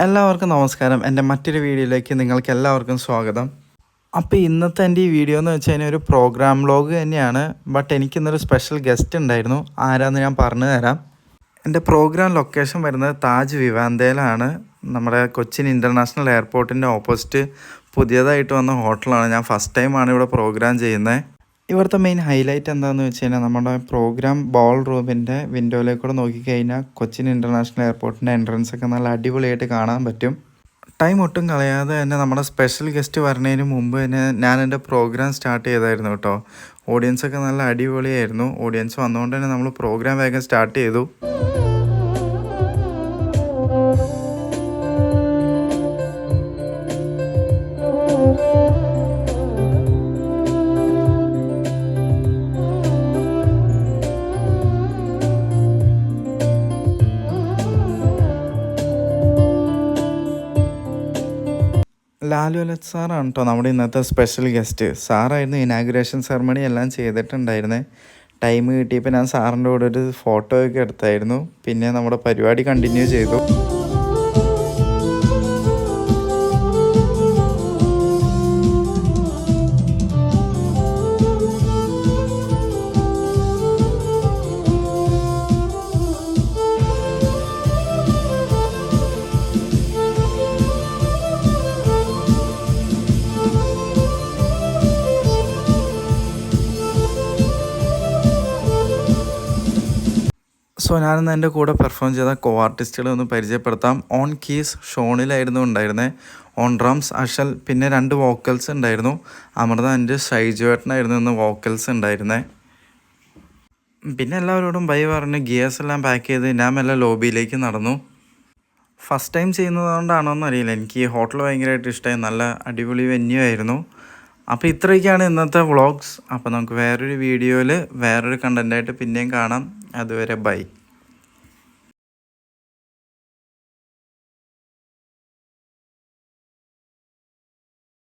എല്ലാവർക്കും നമസ്കാരം. എൻ്റെ മറ്റൊരു വീഡിയോയിലേക്ക് നിങ്ങൾക്ക് എല്ലാവർക്കും സ്വാഗതം. അപ്പോൾ ഇന്നത്തെ എൻ്റെ ഈ വീഡിയോ എന്ന് വെച്ച് കഴിഞ്ഞാൽ ഒരു പ്രോഗ്രാം വ്ലോഗ് തന്നെയാണ്. ബട്ട് എനിക്കിന്നൊരു സ്പെഷ്യൽ ഗസ്റ്റ് ഉണ്ടായിരുന്നു. ആരാന്ന് ഞാൻ പറഞ്ഞു തരാം. എൻ്റെ പ്രോഗ്രാം ലൊക്കേഷൻ വരുന്നത് താജ് വിവാന്തയിലാണ്. നമ്മുടെ കൊച്ചിൻ ഇൻ്റർനാഷണൽ എയർപോർട്ടിൻ്റെ ഓപ്പോസിറ്റ് പുതിയതായിട്ട് വന്ന ഹോട്ടലാണ്. ഞാൻ ഫസ്റ്റ് ടൈമാണ് ഇവിടെ പ്രോഗ്രാം ചെയ്യുന്നത്. ഇവിടുത്തെ മെയിൻ ഹൈലൈറ്റ് എന്താണെന്ന് വെച്ച് കഴിഞ്ഞാൽ നമ്മുടെ പ്രോഗ്രാം ബോൾ റൂമിൻ്റെ വിൻഡോയിലേക്കൂടെ നോക്കിക്കഴിഞ്ഞാൽ കൊച്ചിൻ ഇൻ്റർനാഷണൽ എയർപോർട്ടിൻ്റെ എൻട്രൻസ് ഒക്കെ നല്ല അടിപൊളിയായിട്ട് കാണാൻ പറ്റും. ടൈം ഒട്ടും കളയാതെ തന്നെ നമ്മുടെ സ്പെഷ്യൽ ഗസ്റ്റ് വരുന്നതിന് മുമ്പ് തന്നെ ഞാൻ എൻ്റെ പ്രോഗ്രാം സ്റ്റാർട്ട് ചെയ്തായിരുന്നു കേട്ടോ. ഓഡിയൻസൊക്കെ നല്ല അടിപൊളിയായിരുന്നു. ഓഡിയൻസ് വന്നുകൊണ്ട് തന്നെ നമ്മൾ പ്രോഗ്രാം വേഗം സ്റ്റാർട്ട് ചെയ്തു. ലാലു അലത് സാറാണ് കേട്ടോ നമ്മുടെ ഇന്നത്തെ സ്പെഷ്യൽ ഗസ്റ്റ്. സാറായിരുന്നു ഇനാഗുറേഷൻ സെറമണി എല്ലാം ചെയ്തിട്ടുണ്ടായിരുന്നത്. ടൈം കിട്ടിയപ്പോൾ ഞാൻ സാറിൻ്റെ കൂടെ ഒരു ഫോട്ടോ ഒക്കെ എടുത്തായിരുന്നു. പിന്നെ നമ്മുടെ പരിപാടി കണ്ടിന്യൂ ചെയ്തു. സോ ഞാനിന്ന് എൻ്റെ കൂടെ പെർഫോം ചെയ്ത കോ ആർട്ടിസ്റ്റുകളെ ഒന്ന് പരിചയപ്പെടുത്താം. ഓൺ കീസ് ഷോണിലായിരുന്നു ഉണ്ടായിരുന്നത്. ഓൺ ഡ്രംസ് അഷൽ, പിന്നെ 2 വോക്കൽസ് ഉണ്ടായിരുന്നു. അമൃത ആൻഡ് ഷൈജുവേട്ടനായിരുന്നു ഇന്ന് വോക്കൽസ് ഉണ്ടായിരുന്നത്. പിന്നെ എല്ലാവരോടും ബൈ പറഞ്ഞ് ഗിയേഴ്സ് എല്ലാം പാക്ക് ചെയ്ത് ഞാൻ മെല്ലെ ലോബിയിലേക്ക് നടന്നു. ഫസ്റ്റ് ടൈം ചെയ്യുന്നതുകൊണ്ടാണോ എന്നറിയില്ല, എനിക്ക് ഈ ഹോട്ടൽ ഭയങ്കരമായിട്ട് ഇഷ്ടമായി. നല്ല അടിപൊളി വെന്യൂ ആയിരുന്നു. അപ്പോൾ ഇത്രയൊക്കെയാണ് ഇന്നത്തെ വ്ളോഗ്സ്. അപ്പോൾ നമുക്ക് വേറൊരു വീഡിയോയിൽ വേറൊരു കണ്ടൻറ്റായിട്ട് പിന്നെയും കാണാം. അതുവരെ ബൈ.